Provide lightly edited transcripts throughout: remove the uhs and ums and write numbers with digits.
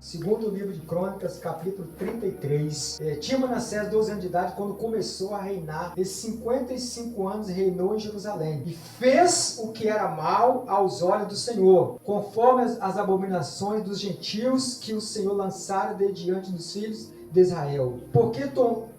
Segundo livro de Crônicas, capítulo 33. Tinha Manassés 12 anos de idade quando começou a reinar. E 55 anos reinou em Jerusalém. E fez o que era mal aos olhos do Senhor, conforme as abominações dos gentios que o Senhor lançara de diante dos filhos de Israel. Porque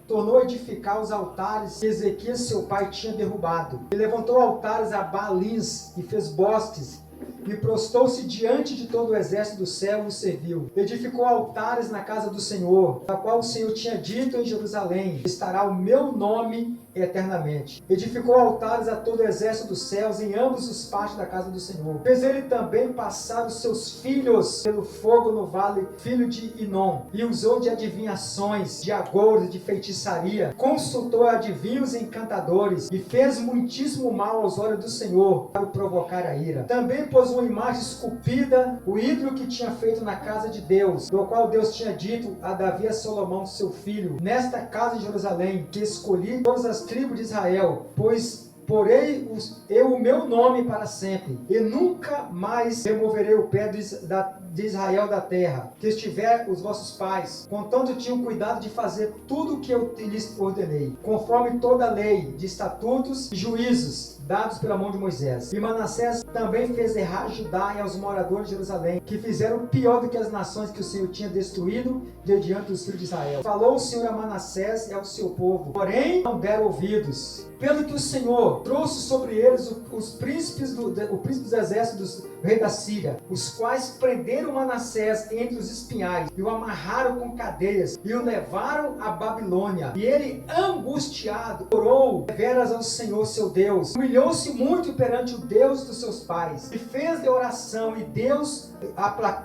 tornou a edificar os altares que Ezequias seu pai tinha derrubado. E levantou altares a Baalins e fez bosques. E prostou-se diante de todo o exército do céu e o serviu. Edificou altares na casa do Senhor, da qual o Senhor tinha dito em Jerusalém: estará o meu nome eternamente. Edificou altares a todo o exército dos céus em ambos os pátios da casa do Senhor. Fez ele também passar os seus filhos pelo fogo no vale, filho de Inom, e usou de adivinhações, de agouros, de feitiçaria. Consultou adivinhos e encantadores, e fez muitíssimo mal aos olhos do Senhor, para o provocar a ira. Também pôs uma imagem esculpida, o ídolo que tinha feito na casa de Deus, do qual Deus tinha dito a Davi e a Salomão, seu filho: nesta casa de Jerusalém, que escolhi todas as tribos de Israel, pois porei eu o meu nome para sempre, e nunca mais removerei o pé de Israel da terra, que estiver os vossos pais, contanto tinham cuidado de fazer tudo o que eu lhes ordenei, conforme toda a lei de estatutos e juízos dados pela mão de Moisés. E Manassés também fez errar Judá e aos moradores de Jerusalém, que fizeram pior do que as nações que o Senhor tinha destruído de diante dos filhos de Israel. Falou o Senhor a Manassés e ao seu povo, porém não deram ouvidos. Pelo que o Senhor trouxe sobre eles o príncipe dos exércitos do rei da Síria, os quais prenderam Manassés entre os espinhais, e o amarraram com cadeias, e o levaram à Babilônia. E ele, angustiado, orou deveras ao Senhor seu Deus, humilhou-se muito perante o Deus dos seus pais, e fez-lhe oração, e Deus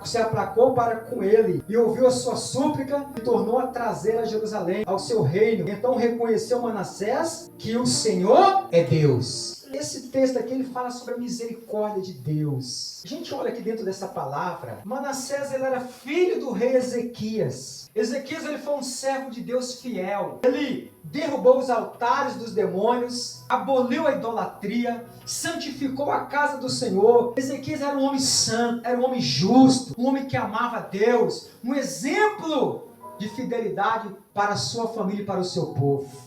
se aplacou para com ele, e ouviu a sua súplica, e tornou a trazer a Jerusalém ao seu reino. Então reconheceu Manassés que o Senhor é Deus. Esse texto aqui, ele fala sobre a misericórdia de Deus. A gente olha aqui dentro dessa palavra. Manassés, ele era filho do rei Ezequias. Ezequias, ele foi um servo de Deus fiel. Ele derrubou os altares dos demônios, aboliu a idolatria, santificou a casa do Senhor. Ezequias era um homem santo, era um homem justo, um homem que amava a Deus, um exemplo de fidelidade para a sua família e para o seu povo.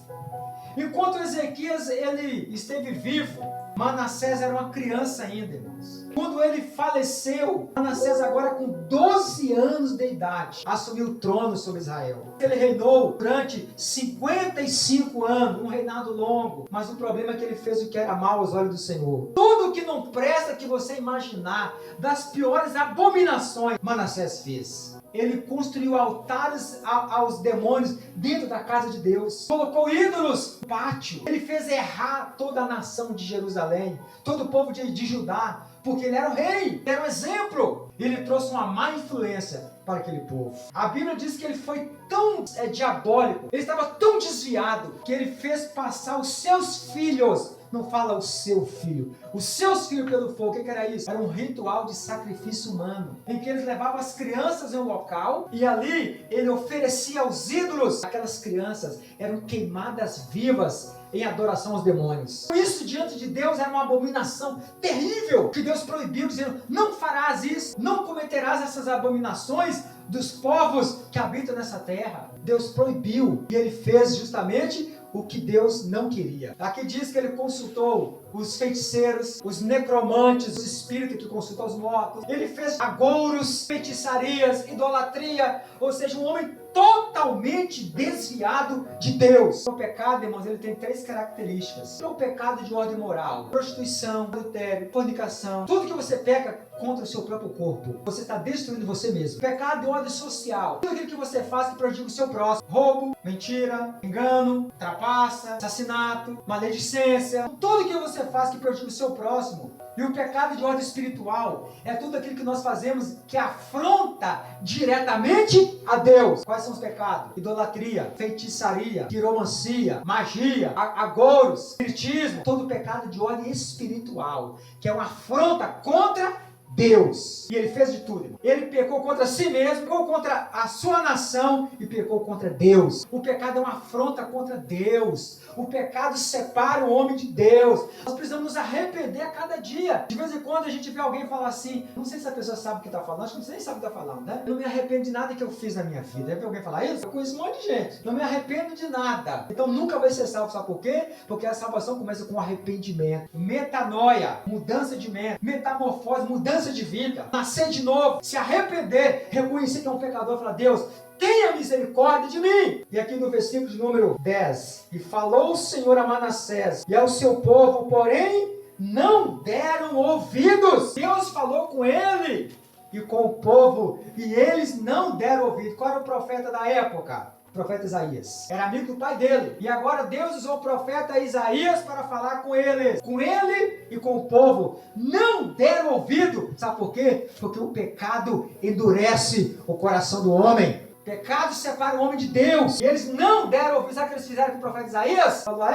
Enquanto Ezequias ele esteve vivo, Manassés era uma criança ainda, irmãos. Quando ele faleceu, Manassés, agora com 12 anos de idade, assumiu o trono sobre Israel. Ele reinou durante 55 anos, um reinado longo, mas o problema é que ele fez o que era mal aos olhos do Senhor. Tudo que não presta que você imaginar, das piores abominações, Manassés fez. Ele construiu altares aos demônios dentro da casa de Deus. Colocou ídolos no pátio. Ele fez errar toda a nação de Jerusalém, todo o povo de Judá, porque ele era o rei, era um exemplo. Ele trouxe uma má influência para aquele povo. A Bíblia diz que ele foi tão diabólico, ele estava tão desviado, que ele fez passar os seus filhos. Não fala o seu filho. Os seus filhos pelo fogo. O que era isso? Era um ritual de sacrifício humano, em que eles levavam as crianças em um local e ali ele oferecia aos ídolos. Aquelas crianças eram queimadas vivas em adoração aos demônios. Isso diante de Deus era uma abominação terrível, que Deus proibiu, dizendo: não farás isso, não cometerás essas abominações dos povos que habitam nessa terra. Deus proibiu, e ele fez justamente o que Deus não queria. Aqui diz que ele consultou os feiticeiros, os necromantes, os espíritos que consultam os mortos. Ele fez agouros, feitiçarias, idolatria, ou seja, um homem totalmente desviado de Deus. O pecado, irmãos, ele tem 3 características. O pecado de ordem moral: prostituição, adultério, fornicação. Tudo que você peca contra o seu próprio corpo, você está destruindo você mesmo. Pecado de ordem social: tudo aquilo que você faz que prejudica o seu próximo. Roubo, mentira, engano, trapaça, assassinato, maledicência. Tudo que você faz que prejudica o seu próximo. E o pecado de ordem espiritual é tudo aquilo que nós fazemos que afronta diretamente a Deus. Quais são os pecados? Idolatria, feitiçaria, quiromancia, magia, agouros, espiritismo. Todo pecado de ordem espiritual, que é uma afronta contra Deus. E ele fez de tudo, irmão. Ele pecou contra si mesmo, pecou contra a sua nação e pecou contra Deus. O pecado é uma afronta contra Deus. O pecado separa o homem de Deus. Nós precisamos nos arrepender a cada dia. De vez em quando a gente vê alguém falar assim, não sei se a pessoa sabe o que está falando, acho que você nem sabe o que está falando, né? Eu não me arrependo de nada que eu fiz na minha vida. Vê alguém falar isso? Eu conheço um monte de gente. Não me arrependo de nada. Então nunca vai ser salvo, sabe por quê? Porque a salvação começa com arrependimento, metanoia, mudança de mente, metamorfose, mudança de vida, nascer de novo, se arrepender, reconhecer que é um pecador e falar, Deus, tenha misericórdia de mim. E aqui no versículo de número 10, e falou o Senhor a Manassés e ao seu povo, porém não deram ouvidos. Deus falou com ele e com o povo, e eles não deram ouvido. Qual era o profeta da época? O profeta Isaías. Era amigo do pai dele. E agora Deus usou o profeta Isaías para falar com ele. Com ele e com o povo. Não deram ouvido. Sabe por quê? Porque o pecado endurece o coração do homem. O pecado separa o homem de Deus. E eles não deram ouvido. Sabe o que eles fizeram com o profeta Isaías? Falou,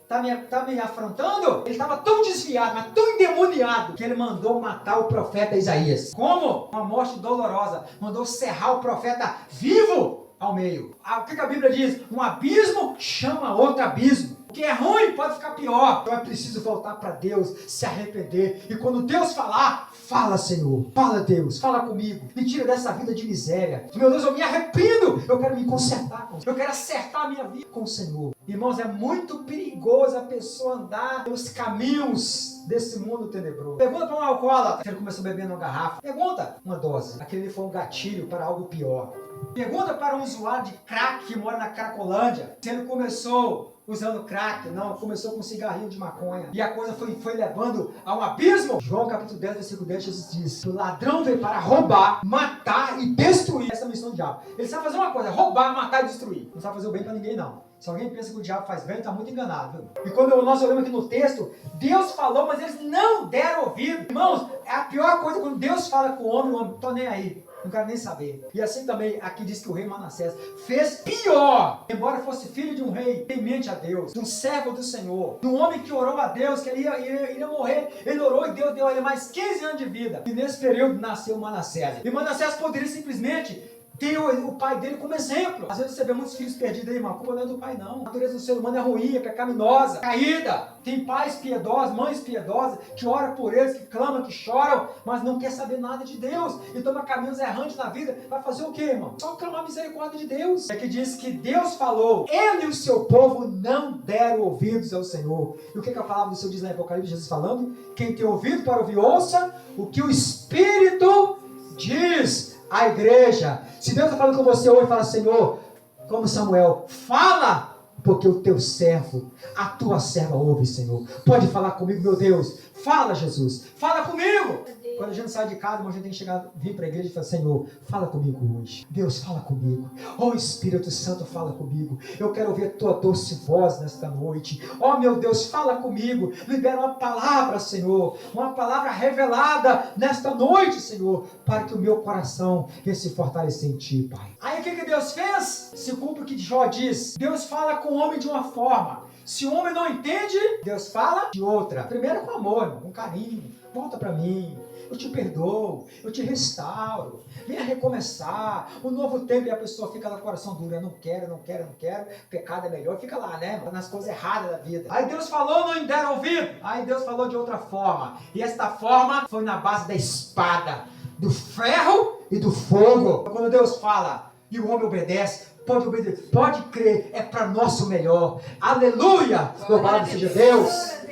Tá me afrontando? Ele estava tão desviado, mas tão endemoniado, que ele mandou matar o profeta Isaías. Como? Uma morte dolorosa. Mandou serrar o profeta vivo ao meio. O que a Bíblia diz? Um abismo chama outro abismo. O que é ruim pode ficar pior. Então é preciso voltar para Deus, se arrepender. E quando Deus falar, fala, Senhor. Fala, Deus. Fala comigo. Me tira dessa vida de miséria. Meu Deus, eu me arrependo. Eu quero me consertar com o Senhor. Eu quero acertar a minha vida com o Senhor. Irmãos, é muito perigoso a pessoa andar nos caminhos desse mundo tenebroso. Pergunta para um alcoólatra. Ele começou bebendo uma garrafa. Pergunta uma dose. Aquele foi um gatilho para algo pior. Pergunta para um usuário de crack que mora na Cracolândia. Se ele começou usando crack, não, começou com um cigarrinho de maconha. E a coisa foi levando a um abismo. João capítulo 10, versículo 10, Jesus diz, o ladrão veio para roubar, matar e destruir. Essa é a missão do diabo. Ele sabe fazer uma coisa, roubar, matar e destruir. Não sabe fazer o bem para ninguém, não. Se alguém pensa que o diabo faz bem, está muito enganado. Viu? E quando nós olhamos aqui no texto, Deus falou, mas eles não deram ouvido. Irmãos, é a pior coisa quando Deus fala com o homem, tô nem aí. Não quero nem saber. E assim também, aqui diz que o rei Manassés fez pior. Embora fosse filho de um rei temente a Deus, de um servo do Senhor, de um homem que orou a Deus, que ele ia morrer. Ele orou e Deus deu a ele mais 15 anos de vida. E nesse período nasceu Manassés. E Manassés poderia simplesmente ter o pai dele como exemplo. Às vezes você vê muitos filhos perdidos aí, irmão. A culpa não é do pai, não. A natureza do ser humano é ruim, é pecaminosa, caída. Tem pais piedosos, mães piedosas, que oram por eles, que clamam, que choram, mas não quer saber nada de Deus. E toma caminhos errantes na vida. Vai fazer o quê, irmão? Só clamar a misericórdia de Deus. É que diz que Deus falou, ele e o seu povo não deram ouvidos ao Senhor. E o que a palavra do Senhor diz lá em Apocalipse, Jesus falando? Quem tem ouvido para ouvir, ouça o que o Espírito diz à igreja. Se Deus está falando com você hoje, fala, Senhor, como Samuel, fala, porque o teu servo, a tua serva ouve, Senhor. Pode falar comigo, meu Deus. Fala, Jesus. Fala comigo. Quando a gente sai de casa, a gente tem que vir para a igreja e falar, Senhor, fala comigo hoje. Deus, fala comigo. Oh, Espírito Santo, fala comigo. Eu quero ouvir a tua doce voz nesta noite. Oh, meu Deus, fala comigo. Libera uma palavra, Senhor. Uma palavra revelada nesta noite, Senhor, para que o meu coração venha se fortalecer em ti, Pai. Aí o que Deus fez? Se cumpre o que Jó diz. Deus fala com o homem de uma forma. Se o homem não entende, Deus fala de outra. Primeiro com amor, com carinho. Volta para mim. Eu te perdoo, eu te restauro, venha recomeçar, um novo tempo. E a pessoa fica lá com o coração duro, eu não quero, pecado é melhor, fica lá, né, nas coisas erradas da vida. Aí Deus falou, não deram ouvido. Aí Deus falou de outra forma, e esta forma foi na base da espada, do ferro e do fogo. Quando Deus fala e o homem obedece, pode obedecer, pode crer, é para nosso melhor. Aleluia, louvado seja Deus.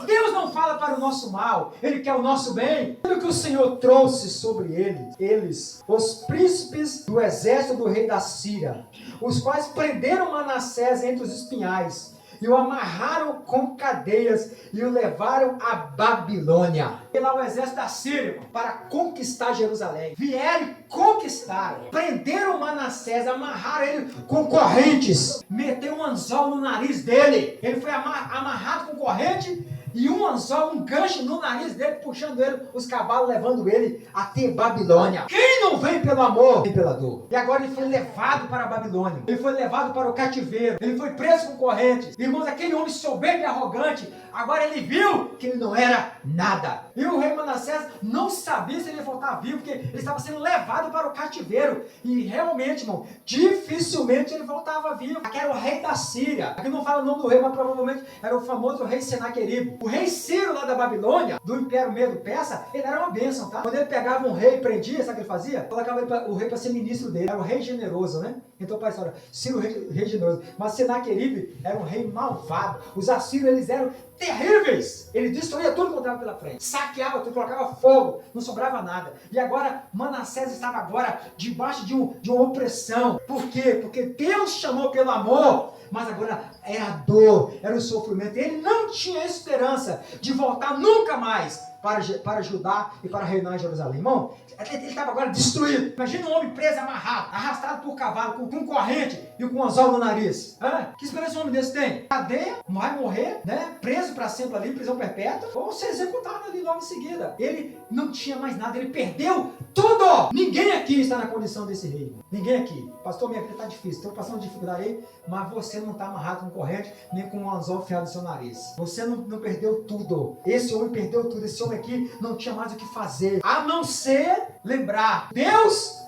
Deus não fala para o nosso mal, Ele quer o nosso bem. Olha o que o Senhor trouxe sobre eles, os príncipes do exército do rei da Síria, os quais prenderam Manassés entre os espinhais, e o amarraram com cadeias e o levaram à Babilônia. E lá o exército da Síria, para conquistar Jerusalém. Vieram e conquistaram. Prenderam Manassés, amarraram ele com correntes. Meteram um anzol no nariz dele. Ele foi amarrado com corrente e um anzol, um gancho no nariz dele, puxando ele, os cavalos levando ele até Babilônia. Quem não vem pelo amor, vem pela dor. E agora ele foi levado para a Babilônia. Ele foi levado para o cativeiro. Ele foi preso com correntes. Irmãos, aquele homem soberbo e arrogante, agora ele viu que ele não era nada. E o rei Manassés não sabia se ele ia voltar vivo, porque ele estava sendo levado para o cativeiro. E realmente, irmão, dificilmente ele voltava vivo. Aqui era o rei da Síria. Aqui não fala o nome do rei, mas provavelmente era o famoso rei Senaqueribe. O rei Ciro lá da Babilônia, do Império Medo-Persa, ele era uma bênção, tá? Quando ele pegava um rei e prendia, sabe o que ele fazia? Colocava o rei para ser ministro dele. Era o rei generoso, né? Então, para a história, Ciro, rei generoso. Mas Senaqueribe era um rei malvado. Os assírios, eles eram terríveis. Ele destruía tudo que encontrava pela frente. Saqueava tudo, colocava fogo, não sobrava nada. E agora, Manassés estava agora debaixo de uma opressão. Por quê? Porque Deus chamou pelo amor, mas agora era a dor, era o sofrimento. Ele não tinha esperança de voltar nunca mais para Judá e para reinar em Jerusalém. Irmão, ele estava agora destruído. Imagina um homem preso, amarrado, arrastado por cavalo, com corrente e com anzol no nariz. Que esperança um homem desse tem? Cadeia, vai morrer, né? Preso para sempre ali, prisão perpétua, ou ser executado ali logo em seguida. Ele não tinha mais nada, ele perdeu tudo. Ninguém aqui está na condição desse rei. Ninguém aqui. Pastor, minha vida está difícil, estou passando dificuldade aí, mas você não está amarrado com corrente, nem com um anzol fiado no seu nariz. Você não perdeu tudo. Esse homem perdeu tudo. Esse homem aqui não tinha mais o que fazer, a não ser lembrar Deus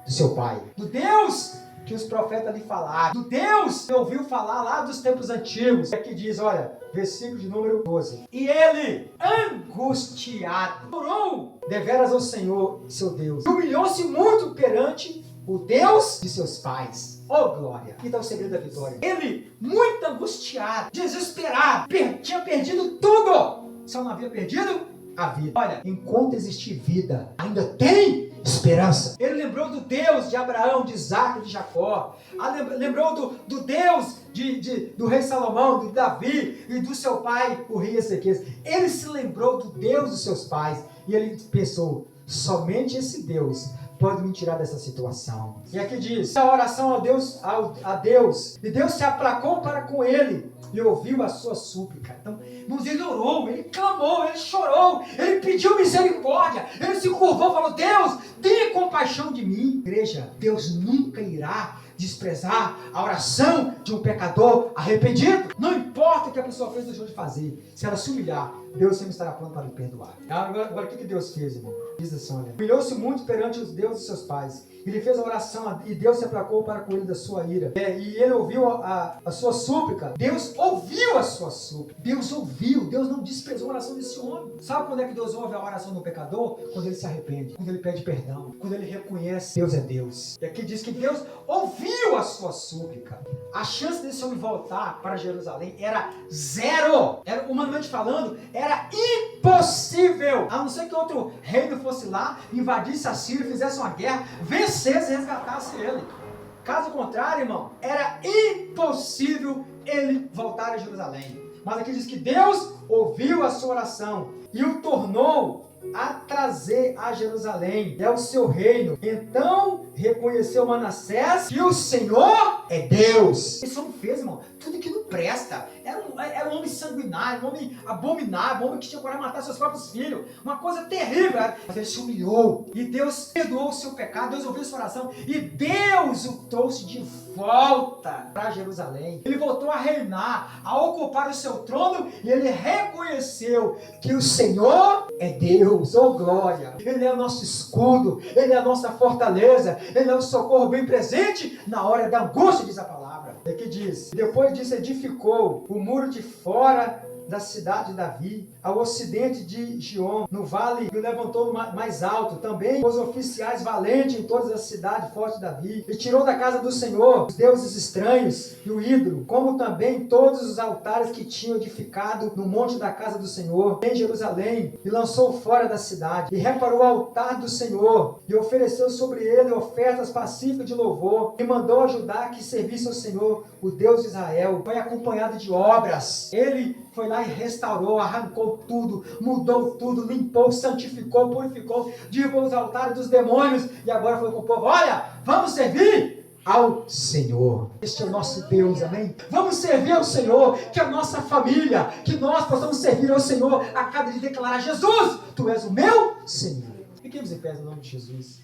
do seu pai, do Deus que os profetas lhe falaram, do Deus que ouviu falar lá dos tempos antigos. Aqui diz, olha, versículo de número 12. E ele, angustiado, orou deveras ao Senhor, seu Deus, e humilhou-se muito perante o Deus de seus pais. Oh, glória! Aqui está o segredo da vitória. Ele, muito angustiado, desesperado, tinha perdido tudo. Só não havia perdido a vida. Olha, enquanto existir vida, ainda tem esperança. Ele lembrou do Deus de Abraão, de Isaac, de Jacó. Lembrou do Deus do rei Salomão, de Davi e do seu pai, o rei Ezequias. Ele se lembrou do Deus dos seus pais. E ele pensou, somente esse Deus pode me tirar dessa situação. E aqui diz, a oração a Deus, e Deus se aplacou para com ele, e ouviu a sua súplica. Então, ele orou, ele clamou, ele chorou, ele pediu misericórdia, ele se curvou e falou, Deus, tenha compaixão de mim. Igreja, Deus nunca irá desprezar a oração de um pecador arrependido. Não importa o que a pessoa fez ou deixou de fazer, se ela se humilhar, Deus sempre estará pronto para lhe perdoar. Agora o que Deus fez, irmão? Diz assim, olha, humilhou-se muito perante os deuses de seus pais. Ele fez a oração e Deus se aplacou para com ele da sua ira. E ele ouviu a sua súplica. Deus ouviu a sua súplica. Deus ouviu. Deus não desprezou a oração desse homem. Sabe quando é que Deus ouve a oração do pecador? Quando ele se arrepende. Quando ele pede perdão. Quando ele reconhece Deus é Deus. E aqui diz que Deus ouviu a sua súplica. A chance desse homem voltar para Jerusalém era zero. Humanamente falando, era impossível. A não ser que outro reino fosse lá, invadisse a Síria, fizesse uma guerra, vencesse e resgatasse ele. Caso contrário, irmão, era impossível ele voltar a Jerusalém. Mas aqui diz que Deus ouviu a sua oração e o tornou a trazer a Jerusalém, é o seu reino. Então reconheceu Manassés que o Senhor é Deus. Esse homem fez, irmão, tudo que não presta. Era um homem sanguinário, um homem abominável, um homem que tinha coragem de matar seus próprios filhos. Uma coisa terrível. Mas ele se humilhou e Deus perdoou o seu pecado, Deus ouviu sua oração e Deus o trouxe de volta para Jerusalém. Ele voltou a reinar, a ocupar o seu trono e ele reconheceu que o Senhor é Deus. Oh, glória! Ele é o nosso escudo, ele é a nossa fortaleza, ele é o socorro bem presente na hora da angústia, diz a palavra. É que diz, depois disso edificou o muro de fora da cidade de Davi, ao ocidente de Gion, no vale que o levantou mais alto, também os oficiais valentes em todas as cidades fortes de Davi, e tirou da casa do Senhor os deuses estranhos e o ídolo, como também todos os altares que tinham edificado no monte da casa do Senhor, em Jerusalém, e lançou fora da cidade, e reparou o altar do Senhor, e ofereceu sobre ele ofertas pacíficas de louvor, e mandou ajudar que servisse ao Senhor, o Deus de Israel. Foi acompanhado de obras. Ele foi lá e restaurou, arrancou tudo, mudou tudo, limpou, santificou, purificou, derrubou os altares dos demônios, e agora falou com o povo, olha, vamos servir ao Senhor. Este é o nosso Deus, amém? Vamos servir ao Senhor, que a nossa família, que nós possamos servir ao Senhor a cada dia declarar: Jesus, Tu és o meu Senhor. Fiquemos em pé no nome de Jesus.